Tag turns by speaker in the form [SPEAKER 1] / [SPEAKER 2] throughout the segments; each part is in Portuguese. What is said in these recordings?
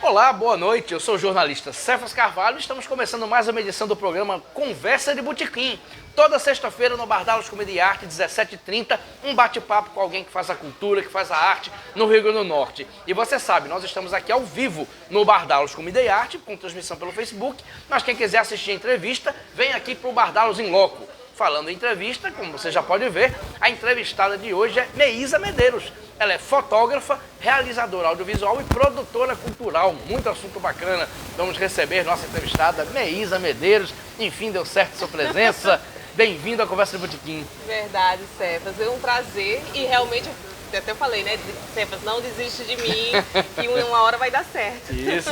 [SPEAKER 1] Olá, boa noite. Eu sou o jornalista Cefas Carvalho e estamos começando mais uma edição do programa Conversa de Botequim. Toda sexta-feira no Bardalos Comédia e Arte, 17h30, um bate-papo com alguém que faz a cultura, que faz a arte no Rio Grande do Norte. E você sabe, nós estamos aqui ao vivo no Bardalos Comédia e Arte, com transmissão pelo Facebook, mas quem quiser assistir a entrevista, vem aqui para o Bardalos em Loco. Falando em entrevista, como você já pode ver, a entrevistada de hoje é Meísa Medeiros. Ela é fotógrafa, realizadora audiovisual e produtora cultural. Muito assunto bacana. Vamos receber nossa entrevistada, Meísa Medeiros. Enfim, deu certo sua presença. Bem-vindo à Conversa de Botequim.
[SPEAKER 2] Verdade, Cefas. É um prazer e realmente, eu até falei, né? Cefas, não desiste de mim, que uma hora vai dar certo.
[SPEAKER 1] Isso.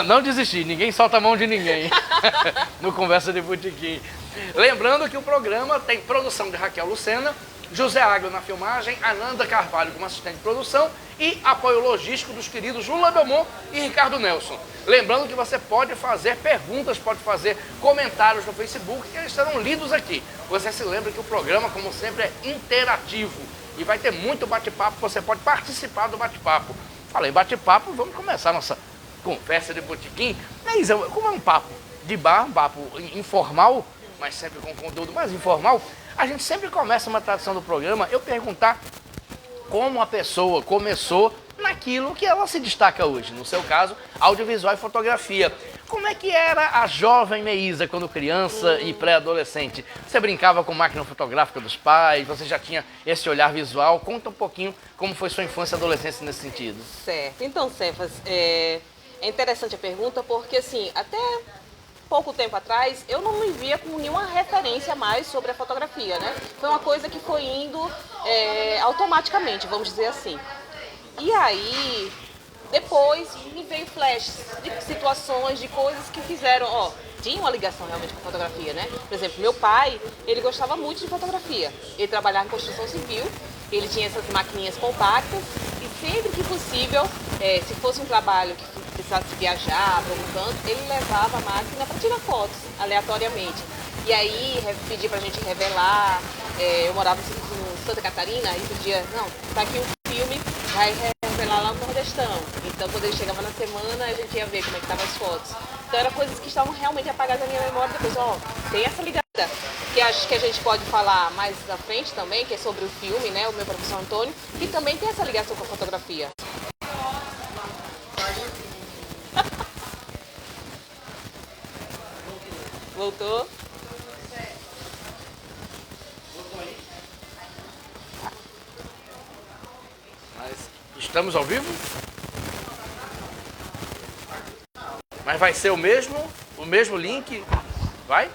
[SPEAKER 1] Não desistir, ninguém solta a mão de ninguém no Conversa de Botequim. Lembrando que o programa tem produção de Raquel Lucena, José Agro na filmagem, Ananda Carvalho como assistente de produção e apoio logístico dos queridos Lula Belmont e Ricardo Nelson. Lembrando que você pode fazer perguntas, pode fazer comentários no Facebook, que eles serão lidos aqui. Você se lembra que o programa, como sempre, é interativo e vai ter muito bate-papo, você pode participar do bate-papo. Falei bate-papo, vamos começar nossa conversa de botequim. Mas como é um papo de bar, um papo informal, mas sempre com conteúdo mais informal, a gente sempre começa uma tradição do programa eu perguntar como a pessoa começou naquilo que ela se destaca hoje. No seu caso, audiovisual e fotografia. Como é que era a jovem Meísa quando criança e pré-adolescente? Você brincava com máquina fotográfica dos pais? Você já tinha esse olhar visual? Conta um pouquinho como foi sua infância e adolescência nesse sentido.
[SPEAKER 2] Certo. Então, Cefas, é interessante a pergunta porque, assim, até pouco tempo atrás, eu não me via com nenhuma referência mais sobre a fotografia, né? Foi uma coisa que foi indo automaticamente, vamos dizer assim. E aí, depois me veio flashes de situações, de coisas que fizeram, tinha uma ligação realmente com a fotografia, né? Por exemplo, meu pai, ele gostava muito de fotografia. Ele trabalhava em construção civil, ele tinha essas maquininhas compactas e sempre que possível, se fosse um trabalho que precisasse viajar para algum canto, ele levava a máquina para tirar fotos, aleatoriamente. E aí, pedia pra gente revelar, eu morava em Santa Catarina, e pedia, não, tá aqui um filme, vai revelar lá no Nordestão. Então, quando ele chegava na semana, a gente ia ver como é que estavam as fotos. Então, eram coisas que estavam realmente apagadas na minha memória. Depois, tem essa ligada, que acho que a gente pode falar mais à frente também, que é sobre o filme, né, o meu professor Antônio, que também tem essa ligação com a fotografia. Voltou?
[SPEAKER 1] Mas estamos ao vivo? Mas vai ser o mesmo link? Vai?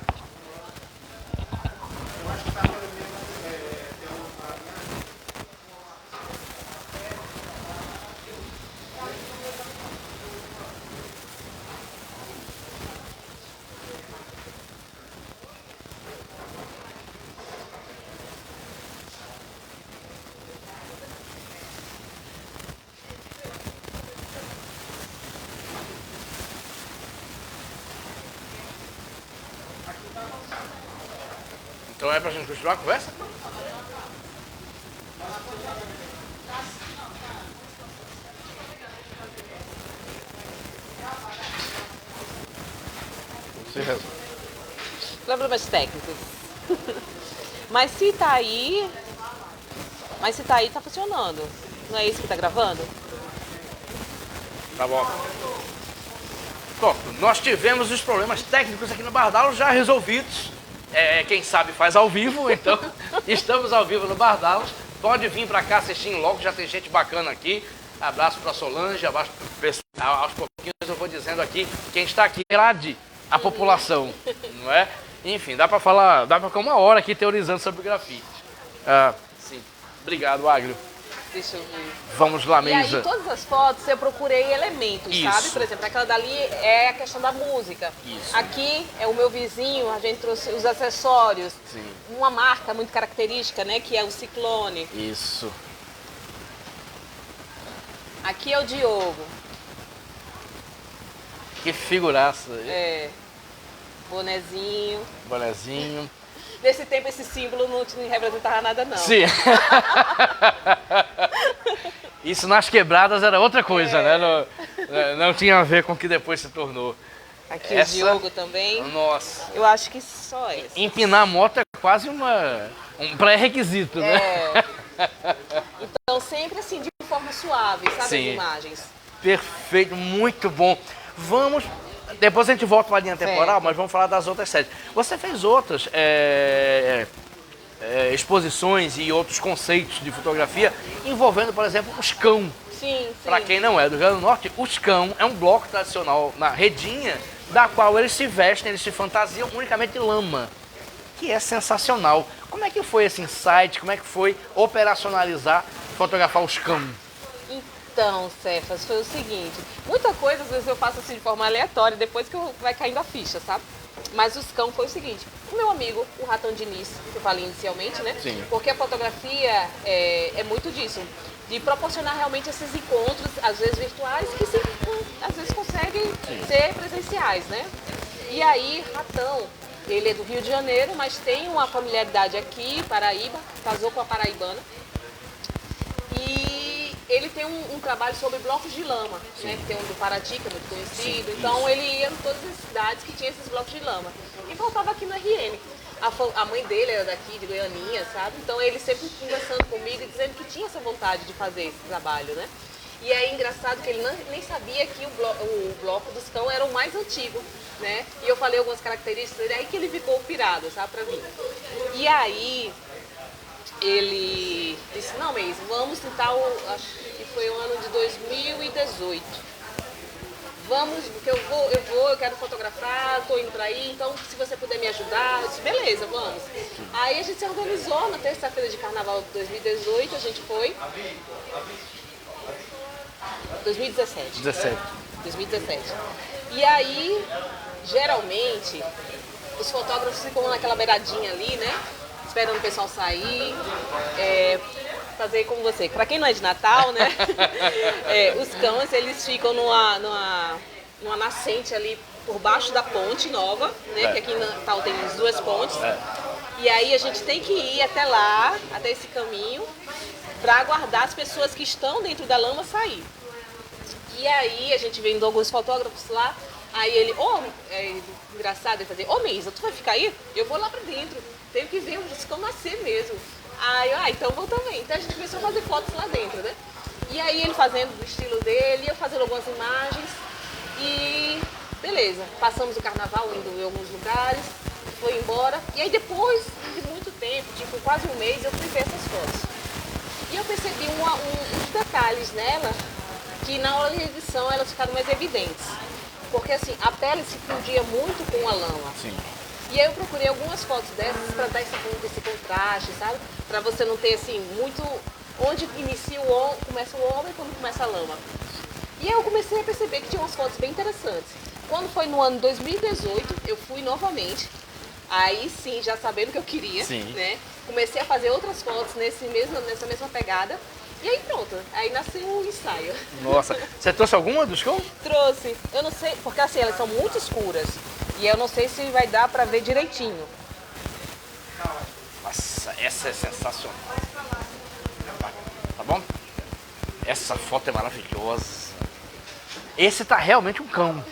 [SPEAKER 1] Então é pra gente continuar a conversa? Você resolve.
[SPEAKER 2] Problemas técnicos. Mas se tá aí, tá funcionando. Não é isso que tá gravando?
[SPEAKER 1] Tá bom. Bom, nós tivemos os problemas técnicos aqui no Bardalos já resolvidos. Quem sabe faz ao vivo, então estamos ao vivo no Bardalos. Pode vir para cá assistir logo, já tem gente bacana aqui. Abraço para Solange, abraço para o pessoal. Aos pouquinhos eu vou dizendo aqui quem está aqui. Grade a população, não é? Enfim, dá para falar, dá para ficar uma hora aqui teorizando sobre grafite. Sim. Obrigado, Agro.
[SPEAKER 2] Deixa eu ver.
[SPEAKER 1] Vamos lá,
[SPEAKER 2] E
[SPEAKER 1] Meísa.
[SPEAKER 2] aí, todas as fotos eu procurei elementos,
[SPEAKER 1] Isso.
[SPEAKER 2] sabe? Por exemplo, aquela dali é a questão da música.
[SPEAKER 1] Isso.
[SPEAKER 2] Aqui é o meu vizinho, a gente trouxe os acessórios.
[SPEAKER 1] Sim.
[SPEAKER 2] Uma marca muito característica, né? Que é o Ciclone.
[SPEAKER 1] Isso.
[SPEAKER 2] Aqui é o Diogo.
[SPEAKER 1] Que figuraça.
[SPEAKER 2] Bonezinho.
[SPEAKER 1] Bonezinho.
[SPEAKER 2] Nesse tempo esse símbolo não te representava nada, não.
[SPEAKER 1] Sim. Isso nas quebradas era outra coisa, né? Não tinha a ver com o que depois se tornou.
[SPEAKER 2] Aqui o Diogo também.
[SPEAKER 1] Nossa.
[SPEAKER 2] Eu acho que só essa.
[SPEAKER 1] Empinar a moto é quase um pré-requisito, né?
[SPEAKER 2] Então sempre assim, de forma suave, sabe,
[SPEAKER 1] Sim.
[SPEAKER 2] as imagens.
[SPEAKER 1] Perfeito, muito bom. Vamos... Depois a gente volta para a linha temporal, mas vamos falar das outras séries. Você fez outras exposições e outros conceitos de fotografia envolvendo, por exemplo, os cão.
[SPEAKER 2] Sim.
[SPEAKER 1] Para quem não é do Rio Grande do Norte, os cão é um bloco tradicional na Redinha, da qual eles se vestem, eles se fantasiam unicamente de lama, que é sensacional. Como é que foi esse insight? Como é que foi operacionalizar, fotografar os cão?
[SPEAKER 2] Então, Cefas, foi o seguinte, muita coisa às vezes eu faço assim de forma aleatória, depois que vai caindo a ficha, sabe? Mas os cão foi o seguinte, o meu amigo, o Ratão Diniz, que eu falei inicialmente, né?
[SPEAKER 1] Sim.
[SPEAKER 2] Porque a fotografia é muito disso, de proporcionar realmente esses encontros, às vezes virtuais, que às vezes conseguem ser presenciais, né? E aí, Ratão, ele é do Rio de Janeiro, mas tem uma familiaridade aqui, Paraíba, casou com a paraibana. E ele tem um trabalho sobre blocos de lama, né? Que tem um do Paraty, que é muito conhecido. Então ele ia em todas as cidades que tinham esses blocos de lama. E voltava aqui no RN. A mãe dele era daqui, de Goianinha, sabe? Então ele sempre conversando comigo e dizendo que tinha essa vontade de fazer esse trabalho, né? E é engraçado que ele nem sabia que o bloco dos cão era o mais antigo, né? E eu falei algumas características dele, aí que ele ficou pirado, sabe, pra mim. E aí ele disse, não, Meis, vamos tentar, acho que foi o ano de 2018. Vamos, porque eu quero fotografar, estou indo para aí, então se você puder me ajudar, eu disse, beleza, vamos. Aí a gente se organizou na terça-feira de carnaval de 2018, a gente foi. 2017. 2017. E aí, geralmente, os fotógrafos ficam naquela beiradinha ali, né? Esperando o pessoal sair, fazer como você. Para quem não é de Natal, né? Os cães, eles ficam numa nascente ali por baixo da ponte nova, né? Que aqui em Natal tem as duas pontes. E aí a gente tem que ir até lá, até esse caminho, para aguardar as pessoas que estão dentro da lama sair. E aí a gente vendo alguns fotógrafos lá, aí ele, engraçado ele fazer, Meisa, tu vai ficar aí? Eu vou lá pra dentro, tenho que ver os cão nascer mesmo. Aí eu, então vou também. Então a gente começou a fazer fotos lá dentro, né? E aí ele fazendo do estilo dele, eu fazendo algumas imagens e beleza, passamos o carnaval indo em alguns lugares, foi embora. E aí depois de muito tempo, tipo quase um mês, eu fui ver essas fotos. E eu percebi uns detalhes nela que na hora de edição elas ficaram mais evidentes. Porque assim, a pele se fundia muito com a lama.
[SPEAKER 1] Sim.
[SPEAKER 2] E aí eu procurei algumas fotos dessas para dar esse contraste, sabe? Para você não ter assim, muito onde inicia começa o homem e quando começa a lama. E aí eu comecei a perceber que tinha umas fotos bem interessantes. Quando foi no ano 2018, eu fui novamente. Aí sim, já sabendo o que eu queria, né? Comecei a fazer outras fotos nessa mesma pegada. E aí pronto, aí nasceu o ensaio.
[SPEAKER 1] Nossa, você trouxe alguma dos cão?
[SPEAKER 2] Trouxe. Eu não sei, porque assim, elas são muito escuras. E eu não sei se vai dar pra ver direitinho.
[SPEAKER 1] Nossa, essa é sensacional. Tá bom? Essa foto é maravilhosa. Esse tá realmente um cão.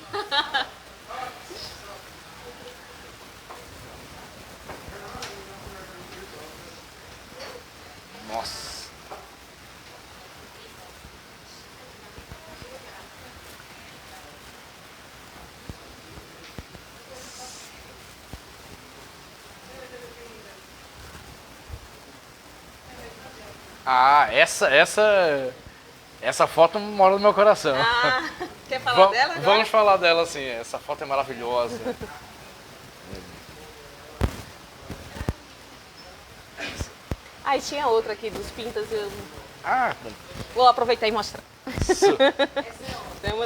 [SPEAKER 1] Nossa. Ah, essa foto mora no meu coração.
[SPEAKER 2] Ah, quer falar dela agora?
[SPEAKER 1] Vamos falar dela sim, essa foto é maravilhosa.
[SPEAKER 2] Aí tinha outra aqui dos pintas.
[SPEAKER 1] Vou
[SPEAKER 2] aproveitar e mostrar.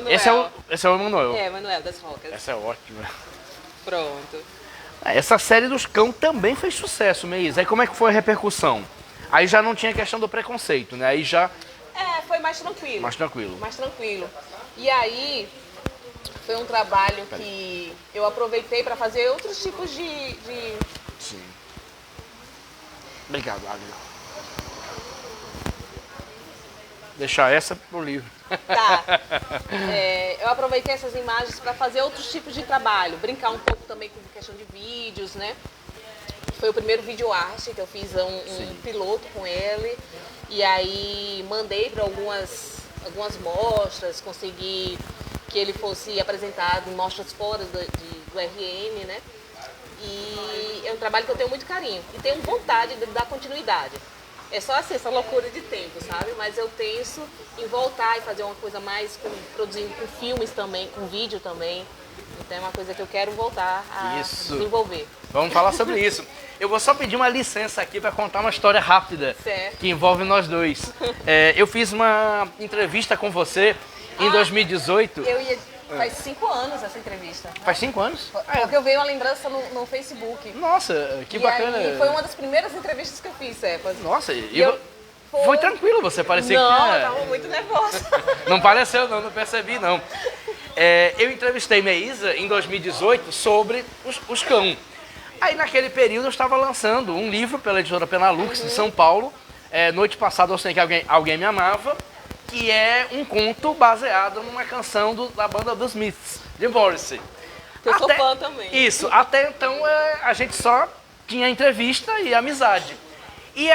[SPEAKER 1] Esse é o Emanuel.
[SPEAKER 2] É, Emanuel das Rocas.
[SPEAKER 1] Essa é ótima.
[SPEAKER 2] Pronto.
[SPEAKER 1] Essa série dos cão também fez sucesso, Meis. Aí como é que foi a repercussão? Aí já não tinha questão do preconceito, né? Aí já...
[SPEAKER 2] foi mais tranquilo.
[SPEAKER 1] Mais tranquilo.
[SPEAKER 2] Mais tranquilo. E aí, foi um trabalho que eu aproveitei para fazer outros tipos de...
[SPEAKER 1] Sim. Obrigado, Águia. deixar essa pro livro.
[SPEAKER 2] Tá. Eu aproveitei essas imagens para fazer outros tipos de trabalho, brincar um pouco também com questão de vídeos, né? Foi o primeiro vídeo arte que eu fiz um piloto com ele. E aí mandei para algumas mostras, consegui que ele fosse apresentado em mostras fora do RN, né? E é um trabalho que eu tenho muito carinho e tenho vontade de dar continuidade. É só assim, essa loucura de tempo, sabe? Mas eu penso em voltar e fazer uma coisa mais, produzindo com filmes também, com vídeo também. Então é uma coisa que eu quero voltar a desenvolver.
[SPEAKER 1] Vamos falar sobre isso. Eu vou só pedir uma licença aqui para contar uma história rápida que envolve nós dois. Eu fiz uma entrevista com você em 2018.
[SPEAKER 2] Faz 5 anos essa entrevista.
[SPEAKER 1] Faz 5 anos?
[SPEAKER 2] Porque eu veio uma lembrança no Facebook.
[SPEAKER 1] Nossa, que bacana.
[SPEAKER 2] E foi uma das primeiras entrevistas que eu fiz, Cefas.
[SPEAKER 1] Nossa, foi tranquilo, você parecia
[SPEAKER 2] que...
[SPEAKER 1] Não,
[SPEAKER 2] eu tava muito nervosa.
[SPEAKER 1] Não pareceu, não percebi, não. Eu entrevistei Meísa em 2018 sobre os cão. Aí naquele período eu estava lançando um livro pela editora Penalux de São Paulo, Noite Passada Eu Sei Que Alguém Me Amava, que é um conto baseado numa canção da banda dos Smiths, de Morrissey.
[SPEAKER 2] Eu sou fã também.
[SPEAKER 1] Isso, até então a gente só tinha entrevista e amizade. E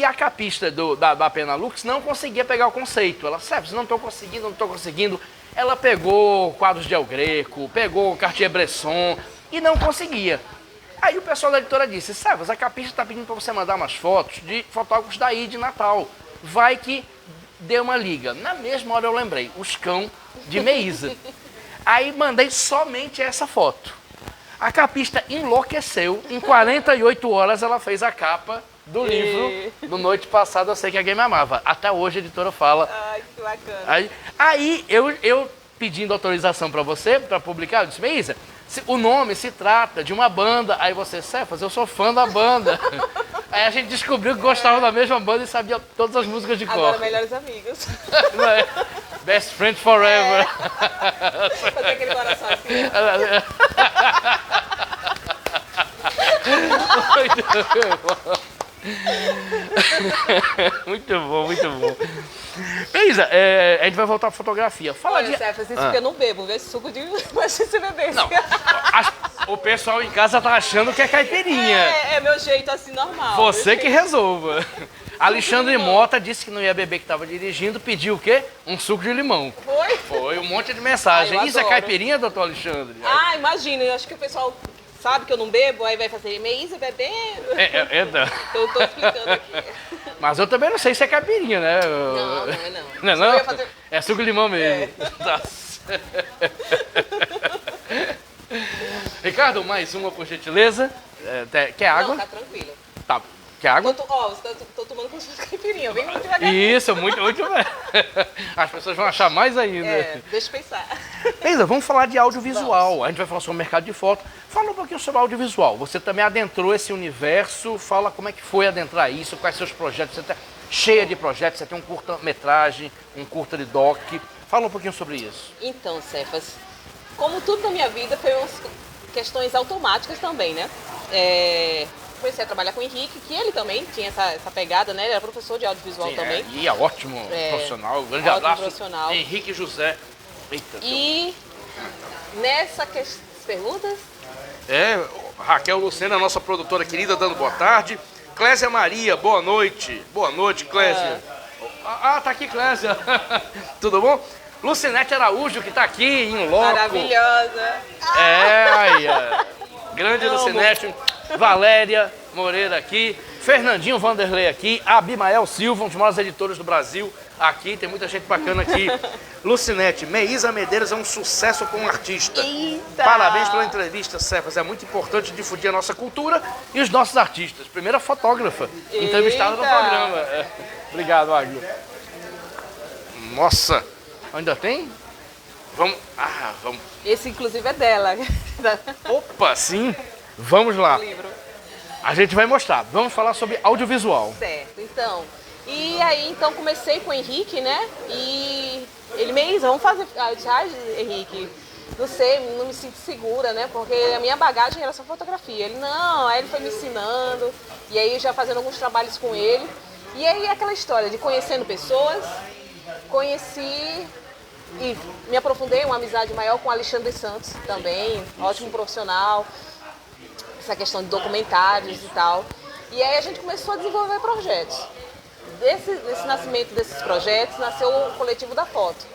[SPEAKER 1] a capista da Penalux não conseguia pegar o conceito. Ela, sabe, não estou conseguindo. Ela pegou quadros de El Greco, pegou Cartier-Bresson e não conseguia. Aí o pessoal da editora disse, Sebas, a capista está pedindo para você mandar umas fotos de fotógrafos daí de Natal. Vai que deu uma liga. Na mesma hora eu lembrei, os cão de Meísa. Aí mandei somente essa foto. A capista enlouqueceu. Em 48 horas ela fez a capa do livro do Noite Passada Eu Sei Que Alguém Me Amava. Até hoje a editora fala.
[SPEAKER 2] Ai, que bacana.
[SPEAKER 1] Aí eu pedindo autorização para você, para publicar, eu disse, Meísa, o nome se trata de uma banda. Aí você, Cefas, eu sou fã da banda. Aí a gente descobriu que gostava da mesma banda e sabia todas as músicas de cor.
[SPEAKER 2] Agora melhores amigos.
[SPEAKER 1] Best Friends Forever.
[SPEAKER 2] Fazer aquele coração assim.
[SPEAKER 1] Muito bom, muito bom. Meísa, a gente vai voltar pra fotografia.
[SPEAKER 2] Olha, Cefas, isso porque eu não bebo, viu? Esse suco de... Mas se você beber...
[SPEAKER 1] Não, o pessoal em casa tá achando que é caipirinha.
[SPEAKER 2] É meu jeito assim, normal.
[SPEAKER 1] Você que resolva. Alexandre Mota disse que não ia beber, que estava dirigindo, pediu o quê? Um suco de limão.
[SPEAKER 2] Foi?
[SPEAKER 1] Foi, um monte de mensagem. Isso é caipirinha, doutor Alexandre?
[SPEAKER 2] Imagina, eu acho que o pessoal sabe que eu não bebo, aí vai fazer Meísa bebendo. Eu tô explicando aqui.
[SPEAKER 1] Mas eu também não sei se é caipirinha, né?
[SPEAKER 2] Não é não.
[SPEAKER 1] Não é não? Fazer... É suco de limão mesmo. Ricardo, mais uma por gentileza. Quer água?
[SPEAKER 2] Não, tá tranquilo.
[SPEAKER 1] Tá. Quer água?
[SPEAKER 2] Tô tomando com caipirinha, bem muito devagar.
[SPEAKER 1] Isso, muito bem. As pessoas vão achar mais ainda.
[SPEAKER 2] Deixa eu pensar.
[SPEAKER 1] Meísa, vamos falar de audiovisual. A gente vai falar sobre o mercado de foto. Fala um pouquinho sobre audiovisual. Você também adentrou esse universo. Fala como é que foi adentrar isso, quais seus projetos. Você está cheia de projetos, você tem um curta-metragem, um curta de doc. Fala um pouquinho sobre isso.
[SPEAKER 2] Então, Cefas, como tudo na minha vida, foi umas questões automáticas também, né? Comecei a trabalhar com o Henrique, que ele também tinha essa pegada, né? Ele era professor de audiovisual também.
[SPEAKER 1] E é ótimo profissional. Um grande abraço.
[SPEAKER 2] Profissional.
[SPEAKER 1] Henrique José. Eita,
[SPEAKER 2] e nessa perguntas?
[SPEAKER 1] Raquel Lucena, nossa produtora querida, dando boa tarde. Clésia Maria, boa noite. Boa noite, Clésia. Tá aqui, Clésia. Tudo bom? Lucinete Araújo, que tá aqui em loco.
[SPEAKER 2] Maravilhosa.
[SPEAKER 1] Grande Lucinete. Valéria Moreira aqui. Fernandinho Vanderlei aqui. Abimael Silva, um dos maiores editores do Brasil. Aqui, tem muita gente bacana aqui. Lucinete, Meísa Medeiros é um sucesso como artista.
[SPEAKER 2] Eita.
[SPEAKER 1] Parabéns pela entrevista, Cefas. É muito importante difundir a nossa cultura e os nossos artistas. Primeira fotógrafa entrevistada no programa. Obrigado, Águia. Nossa, ainda tem? Vamos.
[SPEAKER 2] Esse, inclusive, é dela.
[SPEAKER 1] Opa, sim. Vamos lá.
[SPEAKER 2] Livro.
[SPEAKER 1] A gente vai mostrar. Vamos falar sobre audiovisual.
[SPEAKER 2] Certo, então. E aí, então, comecei com o Henrique, né? E ele, Meísa, vamos fazer... Eu disse, Henrique, não sei, não me sinto segura, né? Porque a minha bagagem era só fotografia. Ele, não. Aí ele foi me ensinando. E aí, já fazendo alguns trabalhos com ele. E aí, aquela história de conhecendo pessoas. conheci e me aprofundei uma amizade maior com o Alexandre Santos também, ótimo profissional, essa questão de documentários e tal. E aí a gente começou a desenvolver projetos. Desse nascimento desses projetos, nasceu o Coletivo da Foto.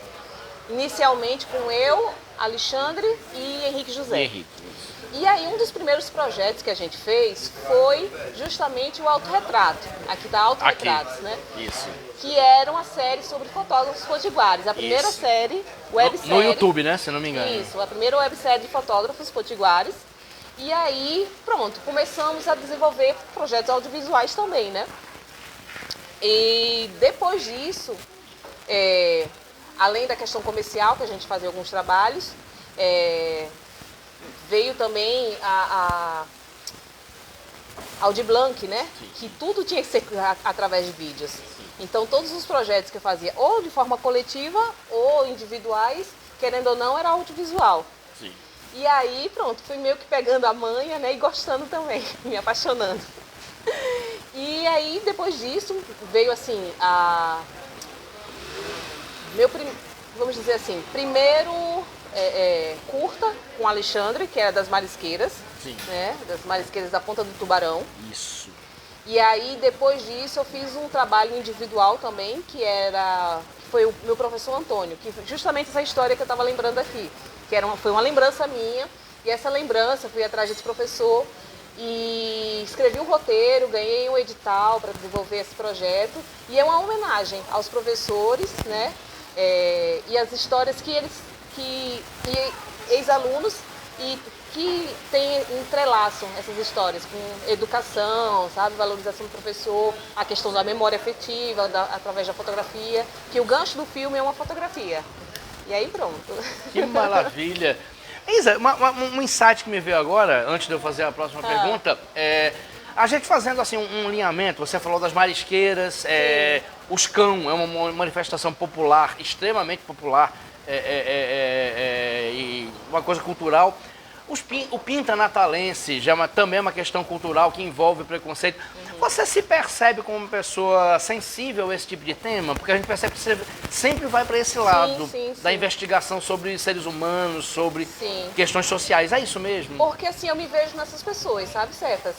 [SPEAKER 2] Inicialmente com eu, Alexandre e Henrique José. E aí um dos primeiros projetos que a gente fez foi justamente o autorretrato. Aqui tá Autorretratos, né?
[SPEAKER 1] Isso.
[SPEAKER 2] Que era uma série sobre fotógrafos potiguares. A primeira série, websérie.
[SPEAKER 1] No YouTube, né? Se não me engano.
[SPEAKER 2] Isso, a primeira websérie de fotógrafos potiguares. E aí, pronto, começamos a desenvolver projetos audiovisuais também, né? E depois disso, além da questão comercial, que a gente fazia alguns trabalhos, veio também a Audi Blanc, né? Sim. Que tudo tinha que ser através de vídeos. Sim. Então, todos os projetos que eu fazia, ou de forma coletiva, ou individuais, querendo ou não, era audiovisual. Sim. E aí, pronto, fui meio que pegando a manha, né? E gostando também, me apaixonando. E aí, depois disso, veio assim, vamos dizer assim, primeiro curta com o Alexandre, que era das Marisqueiras, sim, né? Das Marisqueiras da Ponta do Tubarão.
[SPEAKER 1] Isso.
[SPEAKER 2] E aí, depois disso, eu fiz um trabalho individual também, que foi o meu professor Antônio, que justamente essa história que eu estava lembrando aqui, que foi uma lembrança minha, e essa lembrança, fui atrás desse professor, e escrevi um roteiro, ganhei um edital para desenvolver esse projeto, e é uma homenagem aos professores, né? E as histórias que ex-alunos e que entrelaçam essas histórias com educação, sabe? Valorização do professor, a questão da memória afetiva através da fotografia, que o gancho do filme é uma fotografia. E aí pronto.
[SPEAKER 1] Que maravilha! Isa, um insight que me veio agora, antes de eu fazer a próxima pergunta, a gente fazendo assim um alinhamento, você falou das marisqueiras, os cão é uma manifestação popular, extremamente popular, e uma coisa cultural. O pinta natalense também é uma questão cultural que envolve preconceito. Uhum. Você se percebe como uma pessoa sensível a esse tipo de tema? Porque a gente percebe que você sempre vai para esse lado da investigação sobre seres humanos, sobre questões sociais. É isso mesmo?
[SPEAKER 2] Porque assim, eu me vejo nessas pessoas, sabe, certas?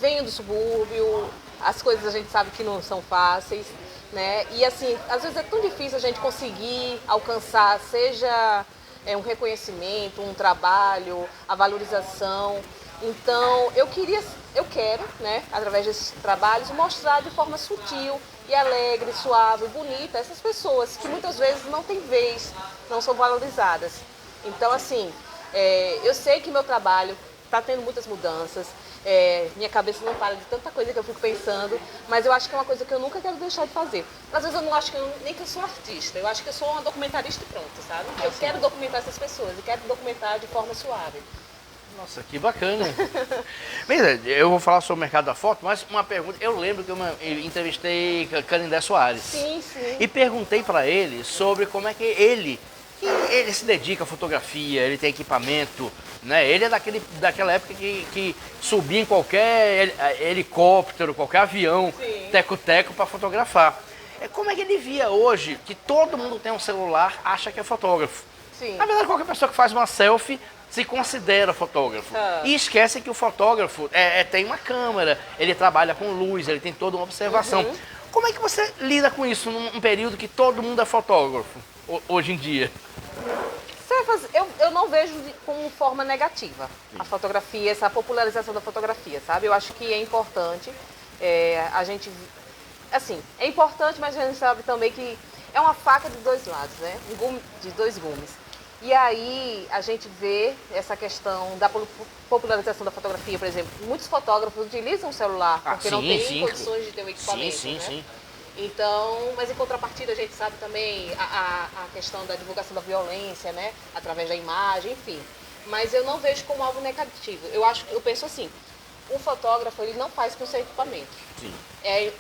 [SPEAKER 2] Venho do subúrbio, as coisas a gente sabe que não são fáceis, né? E assim, às vezes é tão difícil a gente conseguir alcançar, seja um reconhecimento, um trabalho, a valorização. Então, eu quero, né, através desses trabalhos, mostrar de forma sutil e alegre, suave, bonita, essas pessoas que muitas vezes não têm vez, não são valorizadas. Então, assim, eu sei que meu trabalho está tendo muitas mudanças, minha cabeça não para de tanta coisa que eu fico pensando, mas eu acho que é uma coisa que eu nunca quero deixar de fazer. Às vezes eu não acho nem que eu sou artista, eu acho que eu sou uma documentarista e pronto, sabe? Eu quero documentar essas pessoas e quero documentar de forma suave.
[SPEAKER 1] Nossa, que bacana. Bem, eu vou falar sobre o mercado da foto, mas uma pergunta, eu lembro que eu entrevistei Canindé Soares.
[SPEAKER 2] Sim.
[SPEAKER 1] E perguntei para ele sobre como é que ele se dedica à fotografia, ele tem equipamento, né? Ele é daquela época que subia em qualquer helicóptero, qualquer avião, teco-teco para fotografar. Como é que ele via hoje que todo mundo tem um celular, acha que é fotógrafo? Sim. Na verdade, qualquer pessoa que faz uma selfie se considera fotógrafo. E esquece que o fotógrafo tem uma câmera, ele trabalha com luz, ele tem toda uma observação. Uhum. Como é que você lida com isso num período que todo mundo é fotógrafo, hoje em dia?
[SPEAKER 2] Eu não vejo como forma negativa a fotografia, essa popularização da fotografia, sabe? Eu acho que é importante, a gente... Assim, é importante, mas a gente sabe também que é uma faca de dois lados, né? De dois gumes. E aí a gente vê essa questão da popularização da fotografia, por exemplo. Muitos fotógrafos utilizam o celular porque não têm condições de ter um equipamento, né? Então, mas em contrapartida a gente sabe também a questão da divulgação da violência, né? Através da imagem, enfim. Mas eu não vejo como algo negativo. Eu penso assim, o fotógrafo ele não faz com o seu equipamento. Sim.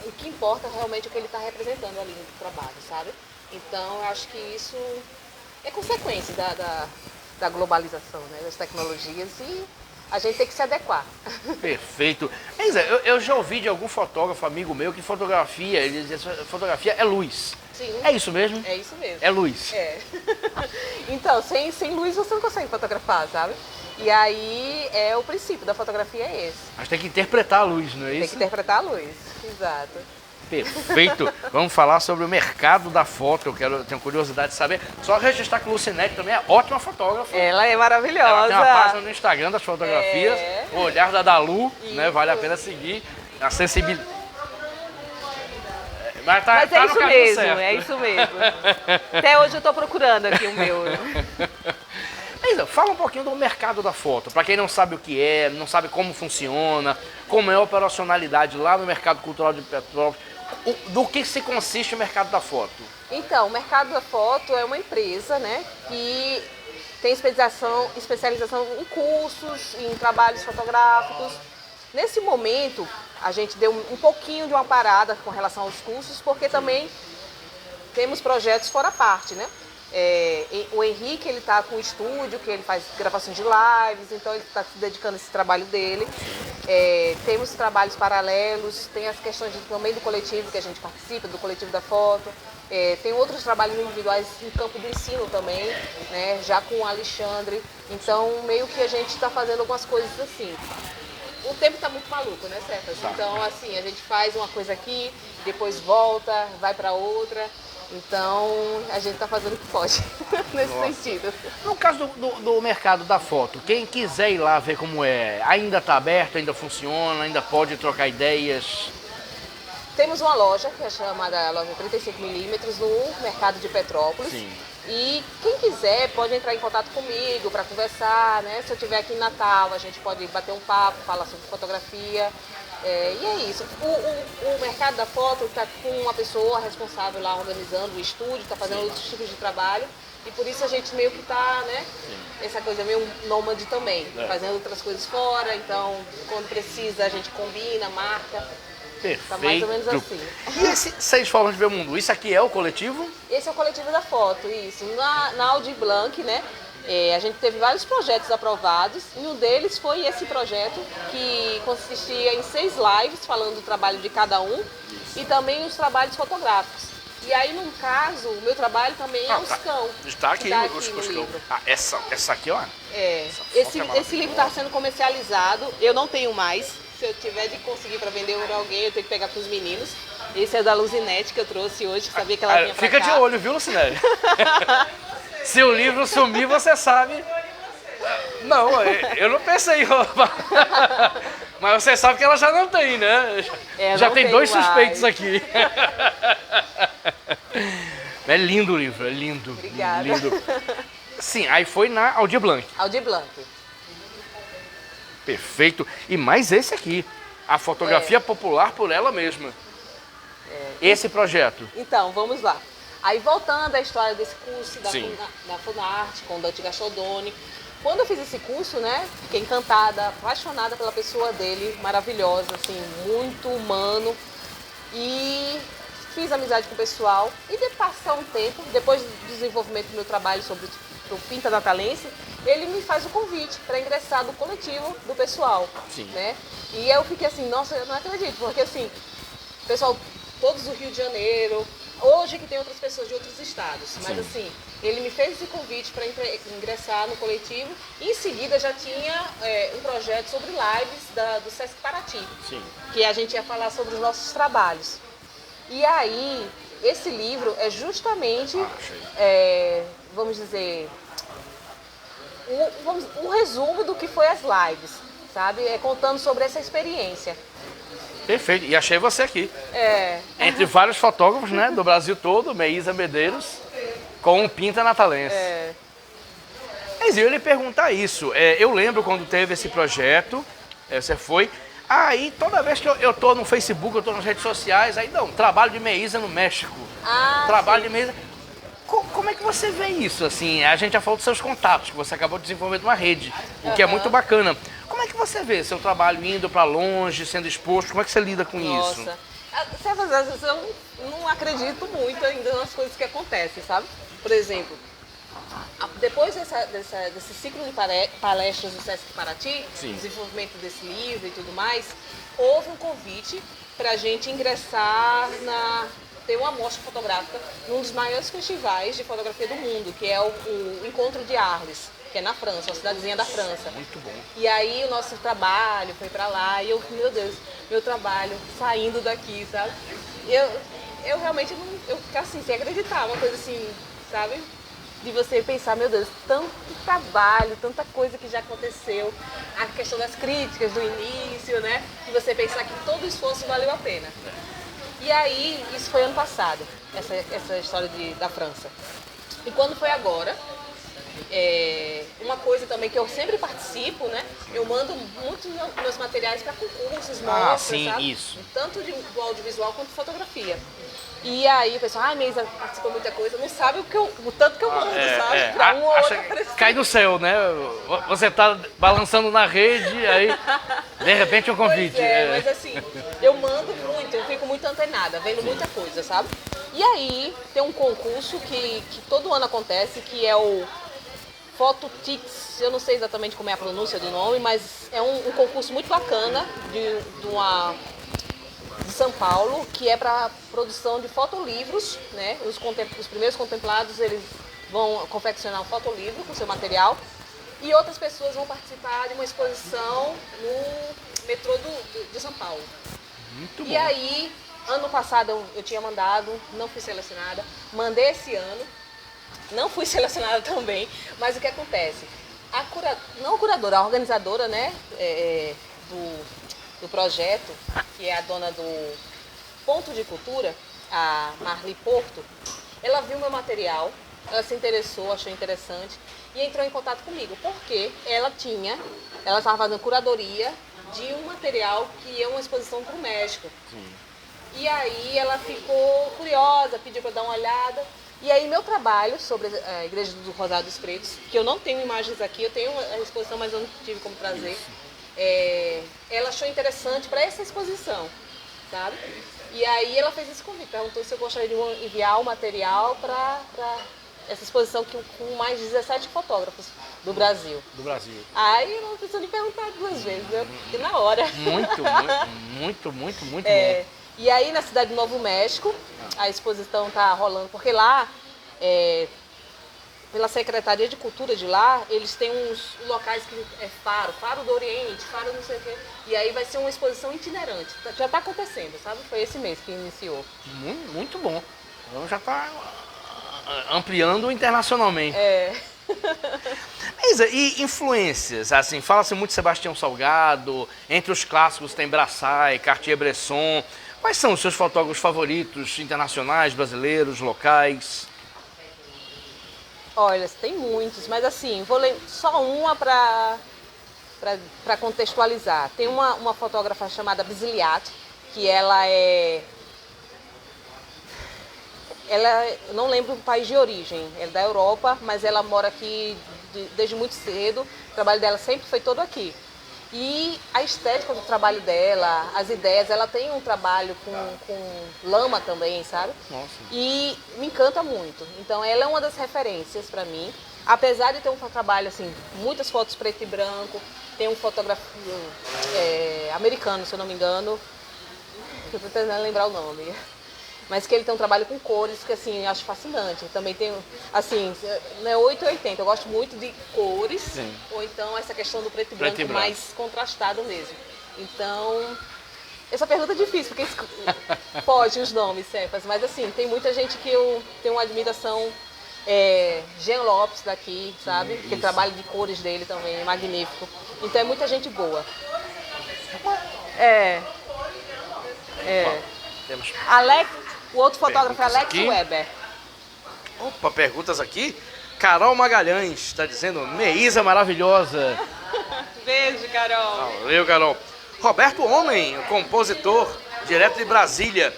[SPEAKER 2] O que importa realmente é o que ele está representando ali no trabalho, sabe? Então, eu acho que isso é consequência da globalização, né? Das tecnologias e a gente tem que se adequar.
[SPEAKER 1] Perfeito. Mas eu já ouvi de algum fotógrafo, amigo meu, que fotografia, ele dizia que fotografia é luz.
[SPEAKER 2] Sim.
[SPEAKER 1] É isso mesmo?
[SPEAKER 2] É isso mesmo.
[SPEAKER 1] É luz.
[SPEAKER 2] É. Então, sem luz você não consegue fotografar, sabe? E aí, o princípio da fotografia é esse.
[SPEAKER 1] Mas tem que interpretar a luz, não é
[SPEAKER 2] Tem
[SPEAKER 1] isso?
[SPEAKER 2] que interpretar a luz, exato.
[SPEAKER 1] Perfeito. Vamos falar sobre o mercado da foto. Tenho curiosidade de saber. Só registrar que Lucinete também é ótima fotógrafa.
[SPEAKER 2] Ela é maravilhosa.
[SPEAKER 1] Ela tem uma página no Instagram das fotografias.
[SPEAKER 2] É.
[SPEAKER 1] O Olhar da Dalu, né?
[SPEAKER 2] Isso.
[SPEAKER 1] Vale a pena seguir. A sensibilidade. Mas
[SPEAKER 2] Mas
[SPEAKER 1] tá
[SPEAKER 2] é
[SPEAKER 1] no
[SPEAKER 2] isso
[SPEAKER 1] caminho
[SPEAKER 2] mesmo,
[SPEAKER 1] certo.
[SPEAKER 2] é isso mesmo. Até hoje eu estou procurando aqui o meu.
[SPEAKER 1] Mas, fala um pouquinho do mercado da foto. Para quem não sabe o que é, não sabe como funciona, como é a operacionalidade lá no mercado cultural de Petrópolis. Do que se consiste o mercado da foto?
[SPEAKER 2] Então, o mercado da foto é uma empresa, né, que tem especialização em cursos, em trabalhos fotográficos. Nesse momento, a gente deu um pouquinho de uma parada com relação aos cursos, porque também temos projetos fora parte, né? O Henrique, ele está com o estúdio, que ele faz gravações de lives, então ele está se dedicando a esse trabalho dele. Temos trabalhos paralelos, tem as questões também do coletivo que a gente participa, do coletivo da foto. Tem outros trabalhos individuais no campo do ensino também, né? Já com o Alexandre. Então, meio que a gente está fazendo algumas coisas assim. O tempo está muito maluco, né, Cefas? Então, assim, a gente faz uma coisa aqui, depois volta, vai para outra. Então, a gente está fazendo o que pode, nesse sentido.
[SPEAKER 1] No caso do mercado da foto, quem quiser ir lá ver como é, ainda está aberto, ainda funciona, ainda pode trocar ideias?
[SPEAKER 2] Temos uma loja, que é chamada loja 35mm, no mercado de Petrópolis.
[SPEAKER 1] Sim.
[SPEAKER 2] E quem quiser pode entrar em contato comigo para conversar, né? Se eu estiver aqui em Natal, a gente pode bater um papo, falar sobre fotografia. E é isso. O mercado da foto está com uma pessoa responsável lá organizando o estúdio, está fazendo outros tipos de trabalho. E por isso a gente meio que está, né? Sim. Essa coisa meio nômade também, fazendo outras coisas fora. Então, quando precisa, a gente combina, marca.
[SPEAKER 1] Perfeito.
[SPEAKER 2] Tá mais ou menos assim.
[SPEAKER 1] E esse 6 Formas de Ver o Mundo, isso aqui é o coletivo?
[SPEAKER 2] Esse é o coletivo da foto, isso. Na Audi Blanc, né? A gente teve vários projetos aprovados e um deles foi esse projeto que consistia em 6 lives falando do trabalho de cada um e também os trabalhos fotográficos. E aí, num caso, o meu trabalho também é os cão.
[SPEAKER 1] Está aqui, os
[SPEAKER 2] no livro.
[SPEAKER 1] Essa aqui, ó.
[SPEAKER 2] Esse livro está sendo comercializado, eu não tenho mais. Se eu tiver de conseguir para vender para alguém, eu tenho que pegar com os meninos. Esse é da Luzinete que eu trouxe hoje, sabia que ela vinha pra
[SPEAKER 1] Fica
[SPEAKER 2] cá.
[SPEAKER 1] de olho, viu, Lucinete? Se o livro sumir, você sabe. Não, eu não pensei em roubar. Mas você sabe que ela já não tem, né? Já tem 2 suspeitos aqui. É lindo o livro, é lindo.
[SPEAKER 2] Obrigada.
[SPEAKER 1] Lindo. Sim, aí foi na Audi Blanc.
[SPEAKER 2] Audi Blanc.
[SPEAKER 1] Perfeito. E mais esse aqui, a fotografia popular por ela mesma. Esse projeto.
[SPEAKER 2] Então, vamos lá. Aí, voltando à história desse curso
[SPEAKER 1] Sim.
[SPEAKER 2] da Funarte, com o Dante Gastaldoni. Quando eu fiz esse curso, né, fiquei encantada, apaixonada pela pessoa dele, maravilhosa, assim, muito humano. E fiz amizade com o pessoal. E de passar um tempo, depois do desenvolvimento do meu trabalho sobre o Pinta Natalense, ele me faz o convite para ingressar no coletivo do pessoal.
[SPEAKER 1] Sim.
[SPEAKER 2] Né? E eu fiquei assim, nossa, eu não acredito, porque assim, pessoal, todos do Rio de Janeiro, hoje que tem outras pessoas de outros estados, mas assim, ele me fez esse convite para ingressar no coletivo e em seguida já tinha um projeto sobre lives do Sesc Paraty, que a gente ia falar sobre os nossos trabalhos. E aí, esse livro é justamente, vamos dizer, um resumo do que foi as lives, sabe? Contando sobre essa experiência.
[SPEAKER 1] Perfeito. E achei você aqui. Entre vários fotógrafos, né, do Brasil todo, Meísa Medeiros, com o Pinta Natalense. Mas eu ia lhe perguntar isso. Eu lembro quando teve esse projeto, você foi. Aí, toda vez que eu tô no Facebook, eu tô nas redes sociais, aí não, trabalho de Meísa no México. Trabalho de Meísa. Como é que você vê isso? Assim, a gente já falou dos seus contatos, que você acabou de desenvolver uma rede, o que é muito bacana. Como é que você vê seu trabalho indo para longe, sendo exposto? Como é que você lida com isso?
[SPEAKER 2] Nossa, certas vezes eu não acredito muito ainda nas coisas que acontecem, sabe? Por exemplo, Depois desse ciclo de palestras do Sesc Paraty,
[SPEAKER 1] Sim.
[SPEAKER 2] desenvolvimento desse livro e tudo mais, houve um convite para a gente ingressar ter uma mostra fotográfica num dos maiores festivais de fotografia do mundo, que é o Encontro de Arles, que é na França, uma cidadezinha da França.
[SPEAKER 1] Muito bom.
[SPEAKER 2] E aí o nosso trabalho foi para lá e eu, meu Deus, meu trabalho saindo daqui, sabe? Eu realmente não, eu ficar assim, sem acreditar, uma coisa assim, sabe? De você pensar, meu Deus, tanto trabalho, tanta coisa que já aconteceu, a questão das críticas do início, né? De você pensar que todo o esforço valeu a pena. E aí, isso foi ano passado, essa história da França. E quando foi agora, uma coisa também que eu sempre participo, né? Eu mando muitos meus materiais para concursos, mostras,
[SPEAKER 1] sim,
[SPEAKER 2] sabe?
[SPEAKER 1] isso.
[SPEAKER 2] Tanto do audiovisual quanto fotografia. E aí o pessoal, Meisa participa muita coisa, não sabe o tanto que eu mando, sabe? Pra um ou outro aparecer.
[SPEAKER 1] Cai do céu, né? Você tá balançando na rede, aí de repente um convite.
[SPEAKER 2] Mas assim, eu mando muito, eu fico muito antenada, vendo muita coisa, sabe? E aí tem um concurso que todo ano acontece, que é o Phototix, eu não sei exatamente como é a pronúncia do nome, mas é um concurso muito bacana de São Paulo, que é para produção de fotolivros, né? Os primeiros contemplados, eles vão confeccionar um fotolivro com seu material e outras pessoas vão participar de uma exposição no metrô de São Paulo.
[SPEAKER 1] Muito bom.
[SPEAKER 2] E aí, ano passado eu tinha mandado, não fui selecionada, mandei esse ano, não fui selecionada também, mas o que acontece? Não a curadora, a organizadora, né, do projeto, que é a dona do Ponto de Cultura, a Marli Porto, ela viu meu material, ela se interessou, achou interessante e entrou em contato comigo, porque ela estava fazendo curadoria de um material que é uma exposição para o México.
[SPEAKER 1] Sim.
[SPEAKER 2] E aí ela ficou curiosa, pediu para dar uma olhada. E aí meu trabalho sobre a Igreja do Rosário dos Pretos, que eu não tenho imagens aqui, eu tenho a exposição, mas eu não tive como trazer. Ela achou interessante para essa exposição, sabe? E aí ela fez esse convite, perguntou se eu gostaria de enviar o material para essa exposição com mais de 17 fotógrafos do Brasil. Aí eu não preciso nem perguntar duas vezes, eu fiquei na hora.
[SPEAKER 1] Muito bom.
[SPEAKER 2] E aí na cidade de Novo México, a exposição está rolando, porque lá, pela Secretaria de Cultura de lá, eles têm uns locais que é Faro do Oriente, Faro não sei o quê. E aí vai ser uma exposição itinerante. Já está acontecendo, sabe? Foi esse mês que iniciou.
[SPEAKER 1] Muito bom. Então já está ampliando internacionalmente. Mas, e influências? Assim, fala-se muito de Sebastião Salgado, entre os clássicos tem Brassai, Cartier-Bresson. Quais são os seus fotógrafos favoritos, internacionais, brasileiros, locais?
[SPEAKER 2] Olha, tem muitos, mas assim, vou ler só uma para contextualizar. Tem uma fotógrafa chamada Brasiliat, que ela eu não lembro o país de origem, ela é da Europa, mas ela mora aqui desde muito cedo, o trabalho dela sempre foi todo aqui. E a estética do trabalho dela, as ideias, ela tem um trabalho com lama também, sabe?
[SPEAKER 1] Nossa.
[SPEAKER 2] E me encanta muito. Então ela é uma das referências para mim. Apesar de ter um trabalho, assim, muitas fotos preto e branco, tem um fotógrafo americano, se eu não me engano, eu estou tentando lembrar o nome. Mas que ele tem um trabalho com cores que, assim, eu acho fascinante. Também tem, assim, não é 8 ou 80, eu gosto muito de cores. Sim. Ou então essa questão do preto e branco mais contrastado mesmo. Então, essa pergunta é difícil, porque pode os nomes, Cefas, mas assim, tem muita gente que eu tenho uma admiração. Jean Lopes daqui, sabe? Aquele trabalho de cores dele também é magnífico. Então é muita gente boa. O outro fotógrafo é Alex Weber.
[SPEAKER 1] Opa, perguntas aqui. Carol Magalhães está dizendo, Meísa maravilhosa.
[SPEAKER 2] Beijo, Carol.
[SPEAKER 1] Valeu, Carol. Roberto Homem, compositor, direto de Brasília.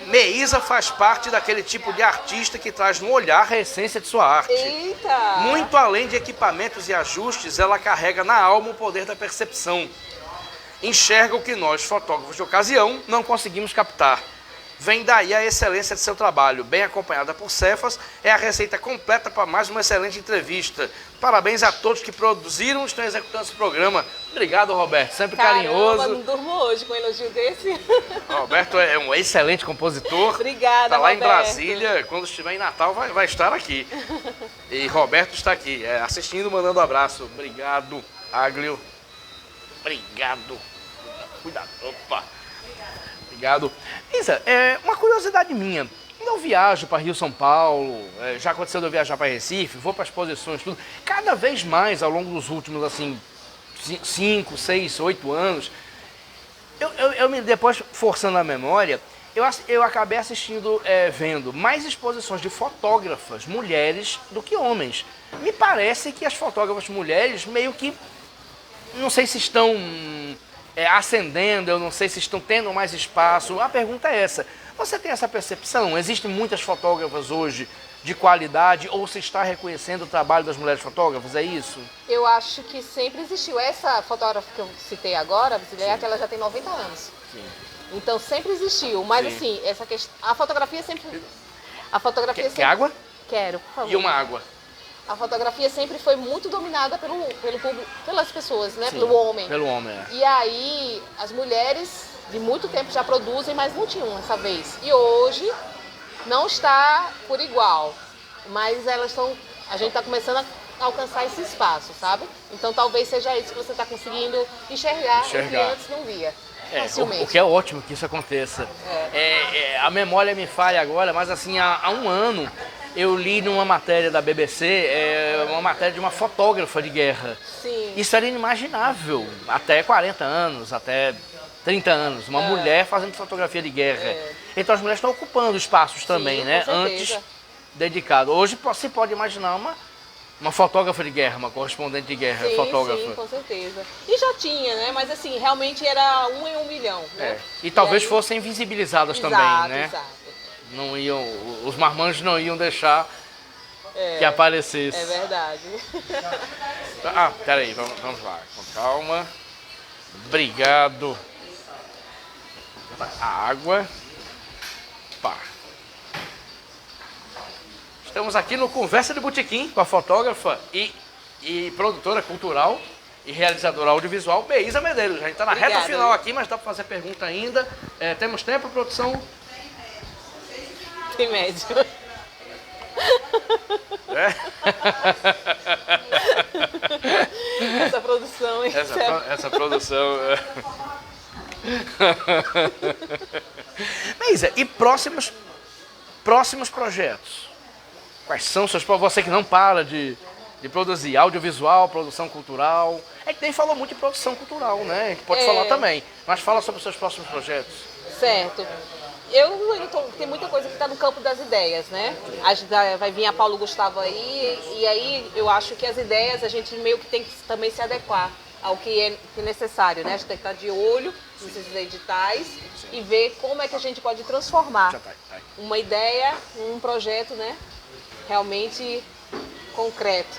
[SPEAKER 1] Meísa faz parte daquele tipo de artista que traz no olhar a essência de sua arte.
[SPEAKER 2] Eita!
[SPEAKER 1] Muito além de equipamentos e ajustes, ela carrega na alma o poder da percepção. Enxerga o que nós, fotógrafos de ocasião, não conseguimos captar. Vem daí a excelência de seu trabalho, bem acompanhada por Cefas, é a receita completa para mais uma excelente entrevista. Parabéns a todos que produziram e estão executando esse programa. Obrigado, Roberto, sempre carinhoso.
[SPEAKER 2] Não durmo hoje com um elogio desse.
[SPEAKER 1] Roberto é um excelente compositor.
[SPEAKER 2] Obrigada,
[SPEAKER 1] Está lá
[SPEAKER 2] Roberto.
[SPEAKER 1] em Brasília, quando estiver em Natal vai estar aqui. E Roberto está aqui, assistindo, mandando um abraço. Obrigado, Aglio. Obrigado. Cuidado, opa. Obrigado. Isa, uma curiosidade minha. Quando eu viajo para Rio, São Paulo, já aconteceu de eu viajar para Recife, vou para exposições, tudo. Cada vez mais, ao longo dos últimos, assim, 5, 6, 8 anos, depois, forçando a memória, eu acabei assistindo, vendo mais exposições de fotógrafas mulheres do que homens. Me parece que as fotógrafas mulheres meio que, não sei se estão ascendendo, eu não sei se estão tendo mais espaço. A pergunta é essa. Você tem essa percepção? Existem muitas fotógrafas hoje de qualidade ou se está reconhecendo o trabalho das mulheres fotógrafas? É isso?
[SPEAKER 2] Eu acho que sempre existiu. Essa fotógrafa que eu citei agora, brasileira, que ela já tem 90 anos. Sim. Então sempre existiu. Mas sim, assim, essa questão, a fotografia sempre...
[SPEAKER 1] Quer água?
[SPEAKER 2] Quero, por favor.
[SPEAKER 1] E uma água?
[SPEAKER 2] A fotografia sempre foi muito dominada pelo público, pelas pessoas, né?
[SPEAKER 1] Sim,
[SPEAKER 2] pelo homem.
[SPEAKER 1] Pelo homem,
[SPEAKER 2] E aí, as mulheres de muito tempo já produzem, mas não tinham essa vez. E hoje não está por igual, mas a gente está começando a alcançar esse espaço, sabe? Então talvez seja isso que você está conseguindo enxergar. Que antes não via.
[SPEAKER 1] O que é ótimo que isso aconteça. A memória me falha agora, mas assim, há um ano eu li numa matéria da BBC, uma matéria de uma fotógrafa de guerra.
[SPEAKER 2] Sim.
[SPEAKER 1] Isso era inimaginável, até 40 anos, até 30 anos, uma mulher fazendo fotografia de guerra. Então as mulheres estão ocupando espaços também, né? Antes dedicado. Hoje se pode imaginar uma fotógrafa de guerra, uma correspondente de guerra, fotógrafa.
[SPEAKER 2] Sim, com certeza. E já tinha, né? Mas assim, realmente era 1 em 1 milhão. Né?
[SPEAKER 1] E talvez fossem visibilizadas também, né?
[SPEAKER 2] Exato.
[SPEAKER 1] Não iam, os marmanjos não iam deixar que aparecesse.
[SPEAKER 2] É verdade.
[SPEAKER 1] Peraí, vamos lá, com calma. Obrigado. A água. Pá. Estamos aqui no Conversa de Botequim com a fotógrafa e produtora cultural e realizadora audiovisual, Beísa Medeiros. A gente está na reta final aqui, mas dá para fazer pergunta ainda. Temos tempo, produção?
[SPEAKER 2] Tem médio. Essa produção.
[SPEAKER 1] Essa produção. Beísa, e próximos projetos? Quais são seus projetos? Você que não para de produzir audiovisual, produção cultural. A gente nem falou muito de produção cultural, né? A gente pode falar também, mas fala sobre os seus próximos projetos.
[SPEAKER 2] Certo. Tem muita coisa que está no campo das ideias, né? Vai vir a Paulo Gustavo aí, e aí eu acho que as ideias a gente meio que tem que também se adequar ao que é necessário, né? A gente tem que estar de olho nesses editais e ver como é que a gente pode transformar uma ideia num projeto, né? Realmente concreto.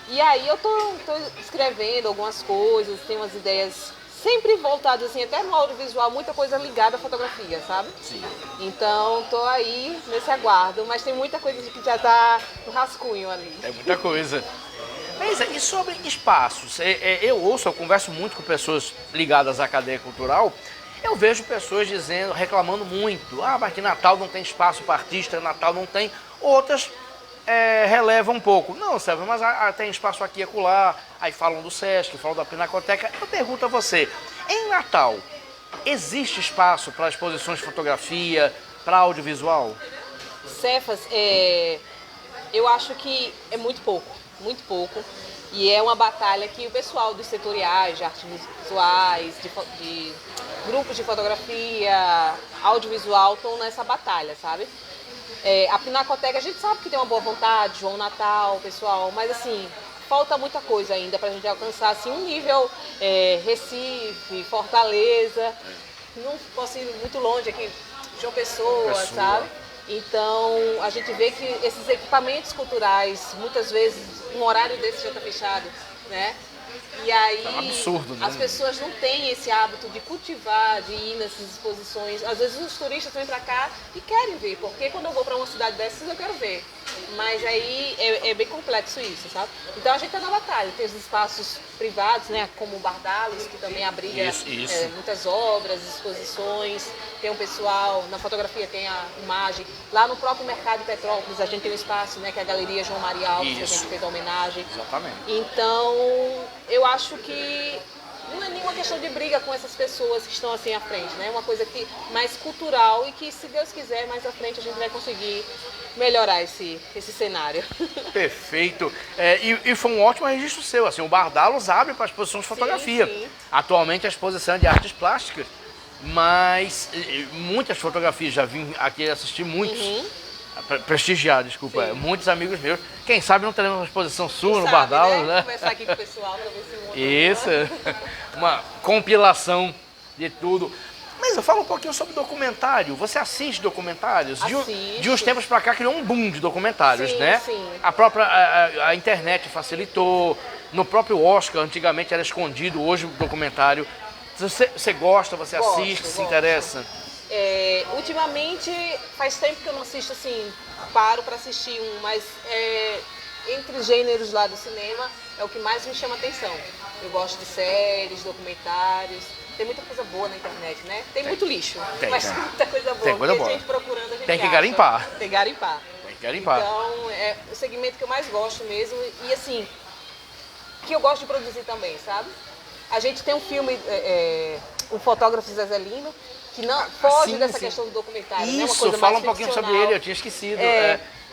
[SPEAKER 2] E aí eu tô escrevendo algumas coisas, tem umas ideias sempre voltadas assim, até no audiovisual, muita coisa ligada à fotografia, sabe? Sim. Então tô aí nesse aguardo, mas tem muita coisa que já tá no rascunho ali.
[SPEAKER 1] É muita coisa. Mas e sobre espaços? Eu converso muito com pessoas ligadas à cadeia cultural, eu vejo pessoas reclamando muito. Mas que Natal não tem espaço para artista, Natal não tem. Outras relevam um pouco. Não, Sérgio, mas tem espaço aqui e acolá. Aí falam do Sesc, falam da Pinacoteca. Eu pergunto a você, em Natal, existe espaço para exposições de fotografia, para audiovisual?
[SPEAKER 2] Cefas, eu acho que é muito pouco. E é uma batalha que o pessoal dos setoriais, de artes visuais, de grupos de fotografia, audiovisual, estão nessa batalha, sabe? A Pinacoteca, a gente sabe que tem uma boa vontade, João Natal, pessoal, mas assim, falta muita coisa ainda pra gente alcançar assim, um nível Recife, Fortaleza, não posso ir muito longe aqui, João Pessoa, sabe? Então, a gente vê que esses equipamentos culturais, muitas vezes, um horário desse já está fechado, né? E aí,
[SPEAKER 1] É um absurdo, né?
[SPEAKER 2] as pessoas não têm esse hábito de cultivar, de ir nessas exposições. Às vezes os turistas vêm para cá e querem ver, porque quando eu vou para uma cidade dessas eu quero ver. Mas aí é bem complexo isso, sabe? Então a gente está na batalha. Tem os espaços privados, né, como o Bardalos, que também abriga
[SPEAKER 1] Isso.
[SPEAKER 2] muitas obras, exposições. Tem um pessoal, na fotografia tem a imagem. Lá no próprio Mercado de Petrópolis a gente tem um espaço, né, que é a Galeria João Maria Alves, que a gente fez a homenagem.
[SPEAKER 1] Exatamente.
[SPEAKER 2] Então, eu acho que não é nenhuma questão de briga com essas pessoas que estão assim à frente, né? É uma coisa que mais cultural e que, se Deus quiser, mais à frente a gente vai conseguir melhorar esse cenário.
[SPEAKER 1] Perfeito. E foi um ótimo registro seu. Assim, o Bardalos abre para a exposição de fotografia.
[SPEAKER 2] Sim.
[SPEAKER 1] Atualmente a exposição é de artes plásticas, mas muitas fotografias, já vim aqui assistir muitos. Prestigiar, desculpa.
[SPEAKER 2] Sim.
[SPEAKER 1] Muitos amigos meus. Quem sabe não teremos uma exposição sua no
[SPEAKER 2] Sabe,
[SPEAKER 1] Bardalos, né?
[SPEAKER 2] Conversar aqui com o pessoal para ver se monta
[SPEAKER 1] Isso. Uma compilação de tudo. Mas eu falo um pouquinho sobre documentário. Você assiste documentários?
[SPEAKER 2] Assisto.
[SPEAKER 1] De uns tempos pra cá criou um boom de documentários,
[SPEAKER 2] Sim,
[SPEAKER 1] né?
[SPEAKER 2] sim.
[SPEAKER 1] A própria a internet facilitou. No próprio Oscar, antigamente era escondido, hoje o documentário. Você gosta, você
[SPEAKER 2] Gosto,
[SPEAKER 1] assiste, se
[SPEAKER 2] gosto.
[SPEAKER 1] interessa?
[SPEAKER 2] Ultimamente, faz tempo que eu não assisto assim, paro para assistir um, mas entre os gêneros lá do cinema é o que mais me chama atenção. Eu gosto de séries, documentários. Tem muita coisa boa na internet, né? Tem muito lixo, mas tem muita coisa boa.
[SPEAKER 1] Tem coisa
[SPEAKER 2] Porque
[SPEAKER 1] boa.
[SPEAKER 2] a gente procurando, a gente
[SPEAKER 1] Tem que
[SPEAKER 2] acha.
[SPEAKER 1] garimpar.
[SPEAKER 2] Tem que garimpar.
[SPEAKER 1] Tem que garimpar.
[SPEAKER 2] Então, é o segmento que eu mais gosto mesmo. E assim, que eu gosto de produzir também, sabe? A gente tem um filme, o fotógrafo Zezé Lino, que não foge
[SPEAKER 1] sim,
[SPEAKER 2] dessa
[SPEAKER 1] sim.
[SPEAKER 2] questão do documentário, né? Uma
[SPEAKER 1] Isso,
[SPEAKER 2] coisa
[SPEAKER 1] fala
[SPEAKER 2] mais
[SPEAKER 1] um pouquinho sobre
[SPEAKER 2] ficcional.
[SPEAKER 1] ele, eu tinha esquecido.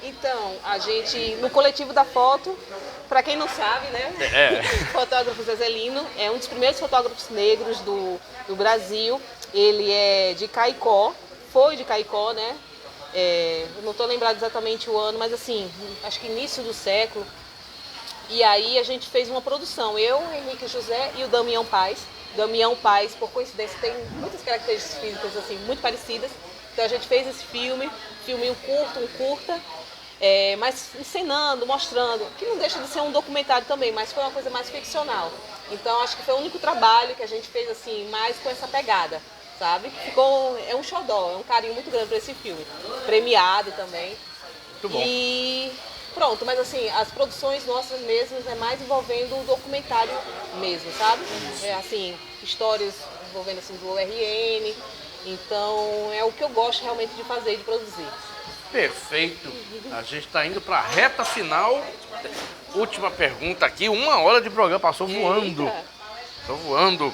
[SPEAKER 2] Então, a gente, no Coletivo da Foto, para quem não sabe, né? O fotógrafo Zezé Lino é um dos primeiros fotógrafos negros do Brasil. Ele é de Caicó, foi de Caicó, né? Eu não estou lembrado exatamente o ano, mas assim, acho que início do século. E aí a gente fez uma produção, eu, o Henrique José e o Damião Paz. Damião Paz, por coincidência, tem muitas características físicas assim, muito parecidas. Então a gente fez esse filme, um curta, mas encenando, mostrando, que não deixa de ser um documentário também, mas foi uma coisa mais ficcional. Então acho que foi o único trabalho que a gente fez assim, mais com essa pegada, sabe? É um xodó, é um carinho muito grande para esse filme. Premiado também.
[SPEAKER 1] Muito bom.
[SPEAKER 2] E pronto, mas assim, as produções nossas mesmas é mais envolvendo o documentário mesmo, sabe? Assim, histórias envolvendo assim do ORN. Então é o que eu gosto realmente de fazer, de produzir.
[SPEAKER 1] Perfeito. A gente está indo para a reta final. Última pergunta aqui. 1 hora de programa passou voando.
[SPEAKER 2] Eita.
[SPEAKER 1] Tô voando.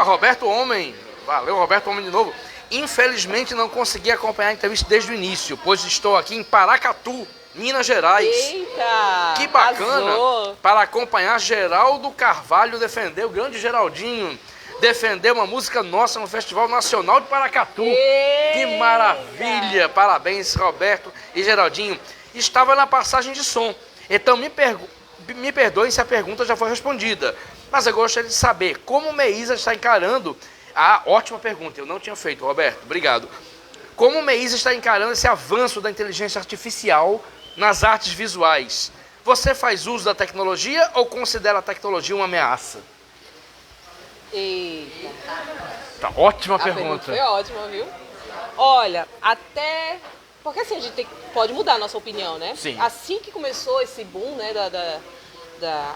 [SPEAKER 1] Roberto Homem. Valeu, Roberto Homem de novo. Infelizmente não consegui acompanhar a entrevista desde o início, pois estou aqui em Paracatu, Minas Gerais.
[SPEAKER 2] Eita!
[SPEAKER 1] Que bacana!
[SPEAKER 2] Arrasou.
[SPEAKER 1] Para acompanhar Geraldo Carvalho defender, o grande Geraldinho, defender uma música nossa no Festival Nacional de Paracatu.
[SPEAKER 2] Eita.
[SPEAKER 1] Que maravilha! Parabéns, Roberto e Geraldinho. Estava na passagem de som, então me perdoem se a pergunta já foi respondida, mas eu gostaria de saber como o Meisa está encarando. Ótima pergunta, eu não tinha feito, Roberto, obrigado. Como o Meisa está encarando esse avanço da inteligência artificial nas artes visuais? Você faz uso da tecnologia ou considera a tecnologia uma ameaça?
[SPEAKER 2] Eita.
[SPEAKER 1] Tá, ótima
[SPEAKER 2] A pergunta
[SPEAKER 1] pergunta.
[SPEAKER 2] foi ótima, viu? Olha, até... Porque assim, a gente pode mudar a nossa opinião, né?
[SPEAKER 1] Sim.
[SPEAKER 2] Assim que começou esse boom, né, da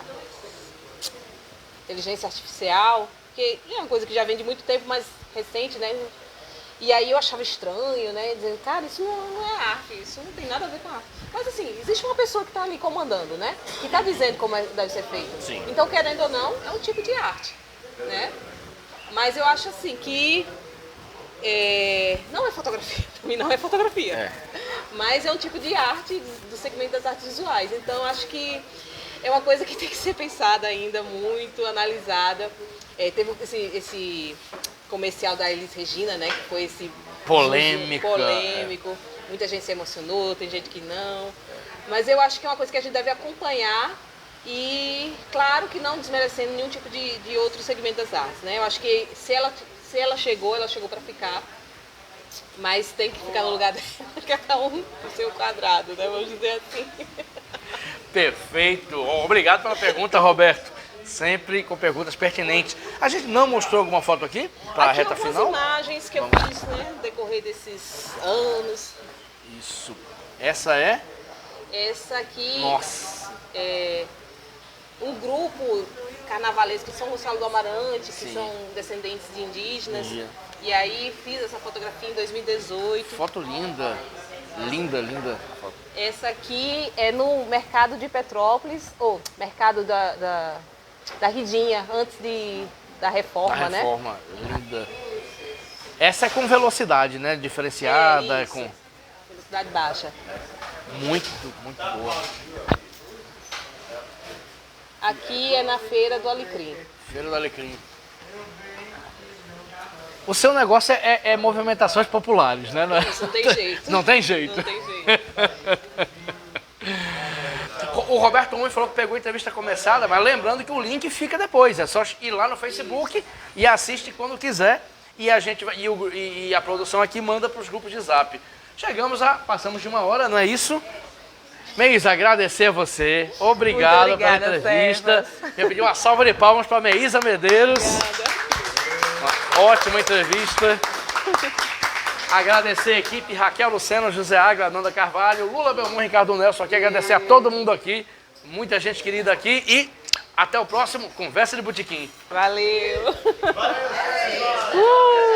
[SPEAKER 2] inteligência artificial, que é uma coisa que já vem de muito tempo, mas recente, né? E aí eu achava estranho, né? Dizendo, cara, isso não é arte, isso não tem nada a ver com arte. Mas assim, existe uma pessoa que está ali comandando, né? Que está dizendo como deve ser feito.
[SPEAKER 1] Sim.
[SPEAKER 2] Então, querendo ou não, é um tipo de arte, né? Mas eu acho assim que não é fotografia, também não é fotografia. Mas é um tipo de arte do segmento das artes visuais. Então acho que é uma coisa que tem que ser pensada ainda, muito analisada. Teve esse comercial da Elis Regina, né? Que foi esse
[SPEAKER 1] Polêmico.
[SPEAKER 2] Muita gente se emocionou, tem gente que não. Mas eu acho que é uma coisa que a gente deve acompanhar e, claro, que não desmerecendo nenhum tipo de outro segmento das artes, né? Eu acho que se ela chegou para ficar, mas tem que ficar no lugar dela, cada um no seu quadrado, né? Vamos dizer assim.
[SPEAKER 1] Perfeito. Obrigado pela pergunta, Roberto. Sempre com perguntas pertinentes. A gente não mostrou alguma foto aqui para a reta final?
[SPEAKER 2] Imagens que eu fiz, né, no decorrer desses anos.
[SPEAKER 1] Isso. Essa é?
[SPEAKER 2] Essa aqui
[SPEAKER 1] Nossa.
[SPEAKER 2] é um grupo carnavalesco que São Gonçalo do Amarante, que
[SPEAKER 1] Sim.
[SPEAKER 2] são descendentes de indígenas.
[SPEAKER 1] Dia.
[SPEAKER 2] E aí fiz essa fotografia em 2018.
[SPEAKER 1] Foto linda. Linda, linda.
[SPEAKER 2] Essa aqui é no mercado de Petrópolis, ou mercado da Ridinha, antes da reforma,
[SPEAKER 1] A reforma, linda. Essa é com velocidade, né? Diferenciada,
[SPEAKER 2] né? Isso.
[SPEAKER 1] com...
[SPEAKER 2] Velocidade baixa.
[SPEAKER 1] Muito, muito boa.
[SPEAKER 2] Aqui é na Feira do Alecrim.
[SPEAKER 1] Feira do Alecrim. O seu negócio é movimentações populares, né?
[SPEAKER 2] Isso, não tem jeito.
[SPEAKER 1] Não tem jeito.
[SPEAKER 2] Não tem jeito.
[SPEAKER 1] O Roberto Gomes falou que pegou a entrevista começada, mas lembrando que o link fica depois. É só ir lá no Facebook e assiste quando quiser. E a gente e a produção aqui manda para os grupos de Zap. Passamos de 1 hora, não é isso? Meisa, agradecer a você. Obrigado pela entrevista. Eu pedi uma salva de palmas para Meisa Medeiros.
[SPEAKER 2] Obrigada.
[SPEAKER 1] Uma ótima entrevista. Agradecer a equipe Raquel Lucena, José Águia, Ananda Carvalho, Lula Belmont, Ricardo Nelson aqui. Agradecer a todo mundo aqui. Muita gente querida aqui. E até o próximo Conversa de Botequim.
[SPEAKER 2] Valeu.
[SPEAKER 3] Valeu.